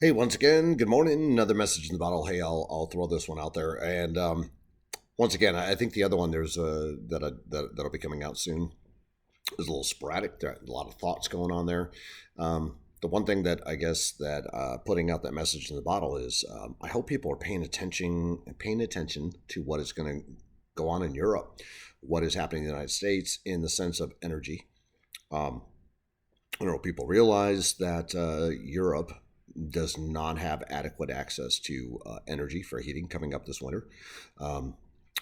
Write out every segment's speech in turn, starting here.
Hey, once again, good morning. Another message in the bottle. Hey, I'll throw this one out there. And once again, I think the other one there's that'll be coming out soon is a little sporadic. There are a lot of thoughts going on there. The one thing that I guess that putting out that message in the bottle is I hope people are paying attention to what is going to go on in Europe, what is happening in the United States in the sense of energy. Um, People realize that Europe does not have adequate access to energy for heating coming up this winter. Um,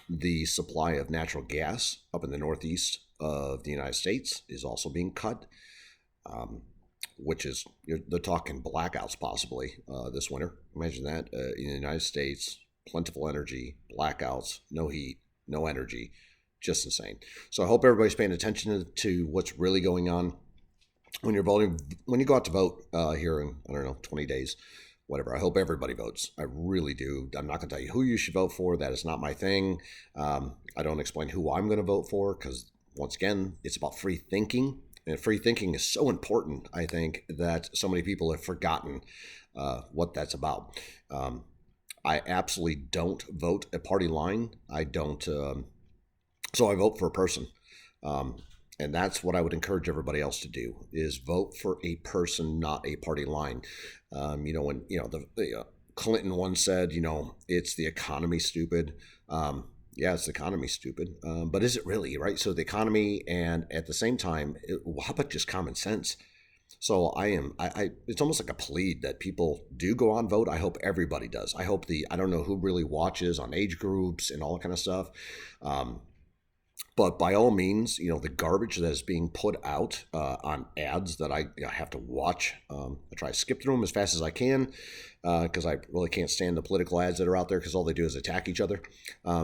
the supply of natural gas up in the northeast of the United States is also being cut, um, which is they're talking blackouts possibly this winter. Imagine that in the United States, plentiful energy, blackouts, no heat, no energy, just insane. So I hope everybody's paying attention to what's really going on when you're voting, when you go out to vote here in, I don't know, 20 days, whatever. I hope everybody votes. I really do. I'm not going to tell you who you should vote for. That is not my thing. I don't explain who I'm going to vote for because, once again, it's about free thinking. And free thinking is so important, I think, that so many people have forgotten what that's about. I absolutely don't vote a party line. I don't. So I vote for a person. Um, and that's what I would encourage everybody else to do is vote for a person, not a party line. When Clinton once said, it's the economy, stupid. Yeah, it's the economy, stupid. But is it really, right? So the economy, and at the same time, how about just common sense? So it's almost like a plead that people do go on vote. I hope everybody does. I don't know who really watches on age groups and all that kind of stuff. Um, but by all means, the garbage that is being put out on ads that I have to watch, I try to skip through them as fast as I can because I really can't stand the political ads that are out there because all they do is attack each other.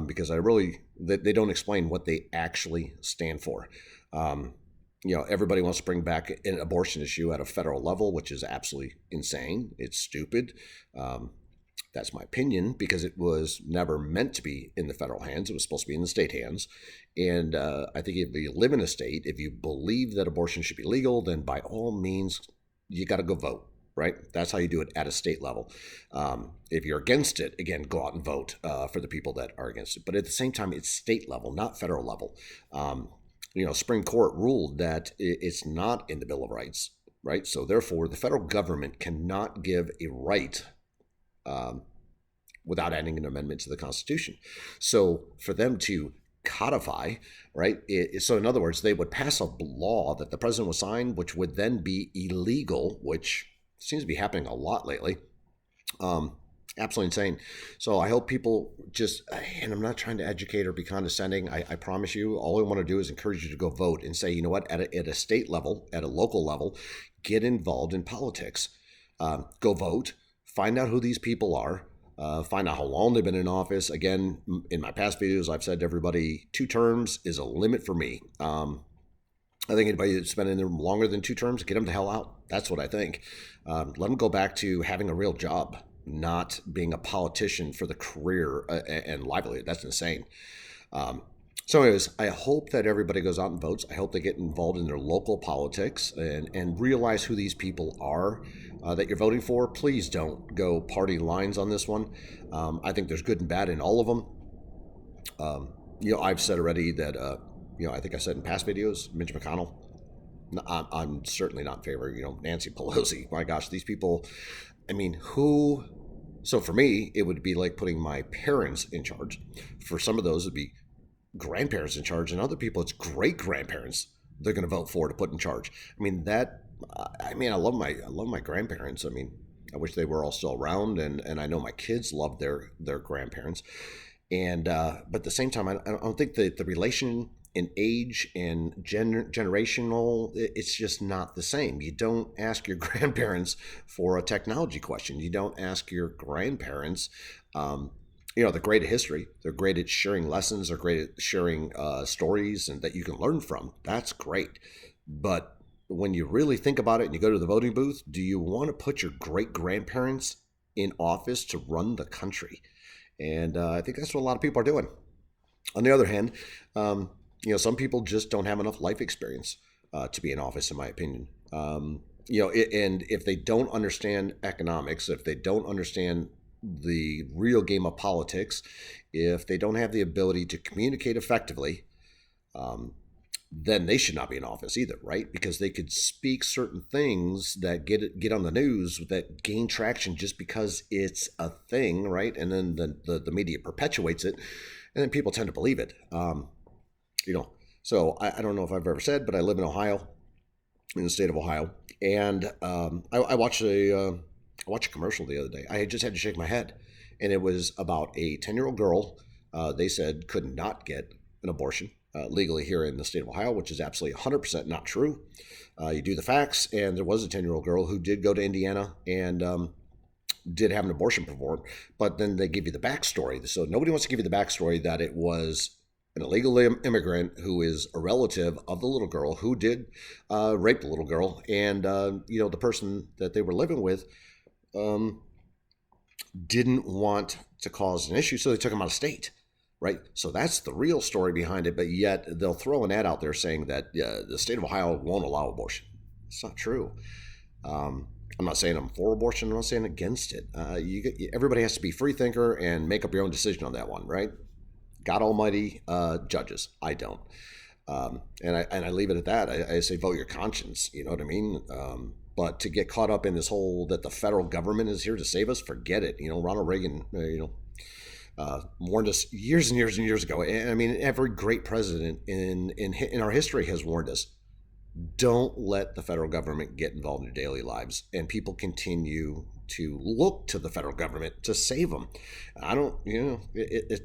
Because they don't explain what they actually stand for. Everybody wants to bring back an abortion issue at a federal level, which is absolutely insane. It's stupid. That's my opinion because it was never meant to be in the federal hands. It was supposed to be in the state hands. And I think if you live in a state, if you believe that abortion should be legal, then by all means, you got to go vote, right? That's how you do it at a state level. If you're against it, again, go out and vote for the people that are against it. But at the same time, it's state level, not federal level. Supreme Court ruled that it's not in the Bill of Rights, right? So therefore, the federal government cannot give a right um, without adding an amendment to the Constitution. So for them to codify, right? So in other words, they would pass a law that the president would sign, which would then be illegal, which seems to be happening a lot lately. Um, Absolutely insane. So I hope people and I'm not trying to educate or be condescending. I promise you, all I want to do is encourage you to go vote and say, you know what, at a state level, at a local level, get involved in politics. Go vote, find out who these people are, find out how long they've been in office. Again, in my past videos, I've said to everybody, 2 terms is a limit for me. I think anybody that's been in there longer than 2 terms, get them the hell out. That's what I think. Let them go back to having a real job, not being a politician for the career and livelihood. That's insane. Um, so, anyways, I hope that everybody goes out and votes. I hope they get involved in their local politics and realize who these people are that you're voting for. Please don't go party lines on this one. I think there's good and bad in all of them. I've said already that, I think I said in past videos, Mitch McConnell, I'm certainly not in favor. Nancy Pelosi, my gosh, these people, I mean, who. So for me, it would be like putting my parents in charge. For some of those, it'd be grandparents in charge, and other people it's great grandparents they're going to vote for to put in charge. I love my grandparents. I wish they were all still around, and I know my kids love their grandparents. And but at the same time, I don't think that the relation in age and generational, it's just not the same. You don't ask your grandparents for a technology question. You don't ask your grandparents. um, they're great at history. They're great at sharing lessons. They're great at sharing stories and that you can learn from. That's great. But when you really think about it and you go to the voting booth, do you want to put your great grandparents in office to run the country? And I think that's what a lot of people are doing. On the other hand, um, some people just don't have enough life experience to be in office, in my opinion. and if they don't understand economics, if they don't understand the real game of politics, if they don't have the ability to communicate effectively, um, then they should not be in office either, right? Because they could speak certain things that get on the news that gain traction just because it's a thing, right? And then the media perpetuates it, and then people tend to believe it. You know, so I don't know if I've ever said, but I live in Ohio, in the state of Ohio, and I watched a commercial the other day. I just had to shake my head, and it was about a 10-year-old girl. They said could not get an abortion legally here in the state of Ohio, which is absolutely 100% not true. You do the facts, and there was a 10-year-old girl who did go to Indiana and did have an abortion performed, but then they give you the backstory. So nobody wants to give you the backstory that it was an illegal immigrant who is a relative of the little girl who did rape the little girl, and the person that they were living with um, didn't want to cause an issue, so they took him out of state. Right, so that's the real story behind it. But yet they'll throw an ad out there saying that the state of Ohio won't allow abortion. It's not true. I'm not saying I'm for abortion. I'm not saying against it. Everybody has to be free thinker and make up your own decision on that one, right? God Almighty judges. I don't, and I leave it at that. I say vote your conscience. You know what I mean? But to get caught up in this whole that the federal government is here to save us, forget it. Ronald Reagan, warned us years and years and years ago. And I mean, every great president in our history has warned us: don't let the federal government get involved in your daily lives. And people continue to look to the federal government to save them. I don't,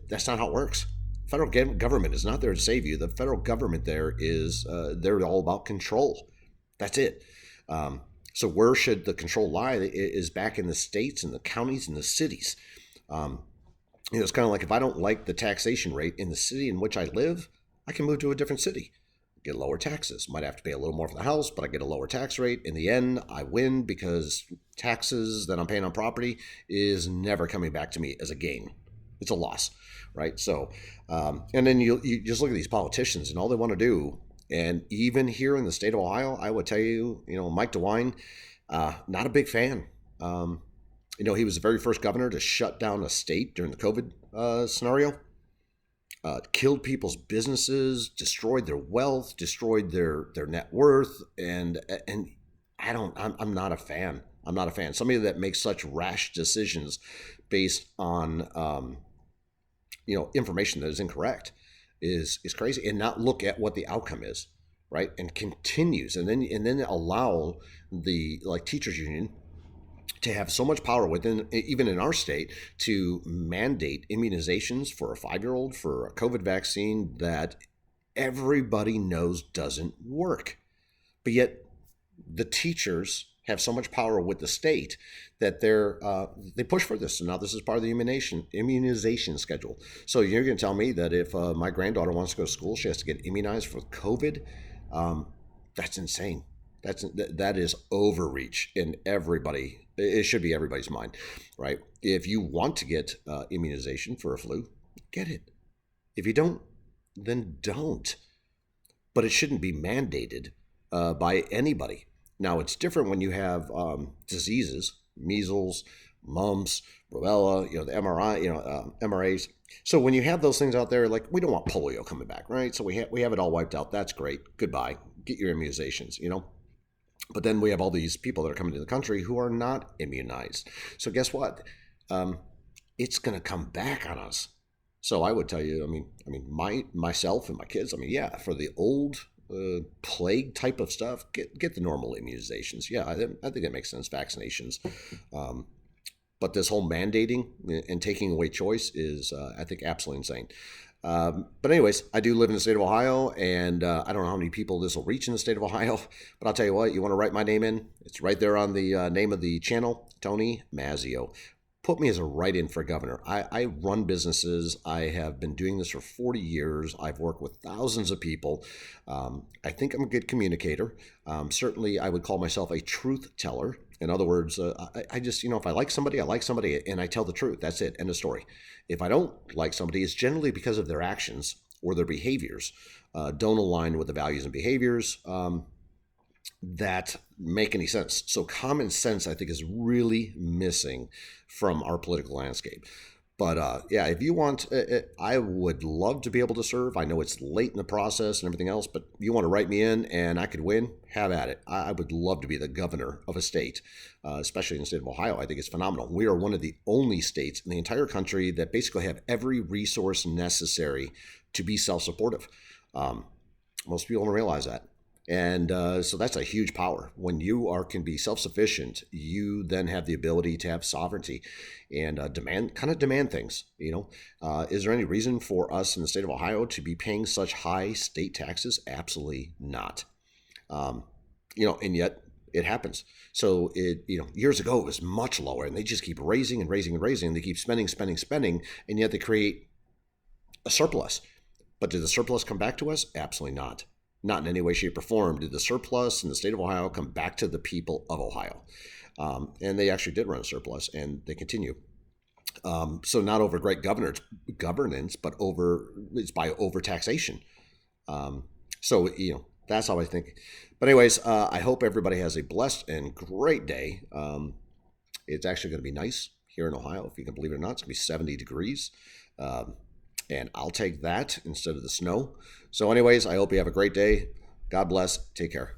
that's not how it works. Federal government is not there to save you. The federal government there is, they're all about control. That's it. So where should the control lie? It is back in the states and the counties and the cities. It's kind of like if I don't like the taxation rate in the city in which I live, I can move to a different city, get lower taxes. Might have to pay a little more for the house, but I get a lower tax rate. In the end, I win because taxes that I'm paying on property is never coming back to me as a gain. It's a loss, right? So, and then you just look at these politicians and all they want to do. And even here in the state of Ohio, I would tell you, Mike DeWine, not a big fan. He was the very first governor to shut down a state during the COVID scenario. Killed people's businesses, destroyed their wealth, destroyed their net worth, and I'm not a fan. I'm not a fan. Somebody that makes such rash decisions based on information that is incorrect is crazy, and not look at what the outcome is, right? And continues, and then allow the teachers union to have so much power within, even in our state, to mandate immunizations for a 5-year-old for a COVID vaccine that everybody knows doesn't work. But yet the teachers have so much power with the state that they push for this. So now this is part of the immunization schedule. So you're going to tell me that if my granddaughter wants to go to school, she has to get immunized for COVID? That's insane. That is overreach in everybody. It should be everybody's mind, right? If you want to get immunization for a flu, get it. If you don't, then don't. But it shouldn't be mandated by anybody. Now, it's different when you have diseases, measles, mumps, rubella, the MRAs. So when you have those things out there, we don't want polio coming back, right? So we have it all wiped out. That's great. Goodbye. Get your immunizations, But then we have all these people that are coming to the country who are not immunized. So guess what? It's going to come back on us. So I would tell you, myself and my kids, for the old plague type of stuff, get the normal immunizations. Yeah, I think that makes sense. Vaccinations. But this whole mandating and taking away choice is, I think, absolutely insane. But anyways, I do live in the state of Ohio, and I don't know how many people this will reach in the state of Ohio, but I'll tell you what, you want to write my name in? It's right there on the name of the channel, Tony Mazzio. Put me as a write-in for governor. I run businesses. I have been doing this for 40 years. I've worked with thousands of people. I think I'm a good communicator. Certainly, I would call myself a truth teller. In other words, I just, if I like somebody, and I tell the truth. That's it. End of story. If I don't like somebody, it's generally because of their actions or their behaviors don't align with the values and behaviors. that make any sense. So common sense, I think, is really missing from our political landscape. But yeah, if you want, I would love to be able to serve. I know it's late in the process and everything else, but you want to write me in and I could win, have at it. I would love to be the governor of a state, especially in the state of Ohio. I think it's phenomenal. We are one of the only states in the entire country that basically have every resource necessary to be self-supportive. Um, Most people don't realize that. And so that's a huge power. When you can be self-sufficient, you then have the ability to have sovereignty and demand things. Is there any reason for us in the state of Ohio to be paying such high state taxes? Absolutely not. Um, and yet it happens. So years ago it was much lower, and they just keep raising and raising and raising. And they keep spending, spending, spending, and yet they create a surplus. But did the surplus come back to us? Absolutely not. Not in any way, shape, or form. Did the surplus in the state of Ohio come back to the people of Ohio? And they actually did run a surplus, and they continue. So not over great governance, but it's by over taxation. So that's how I think. But anyways, I hope everybody has a blessed and great day. It's actually going to be nice here in Ohio, if you can believe it or not. It's going to be 70 degrees. And I'll take that instead of the snow. So anyways, I hope you have a great day. God bless. Take care.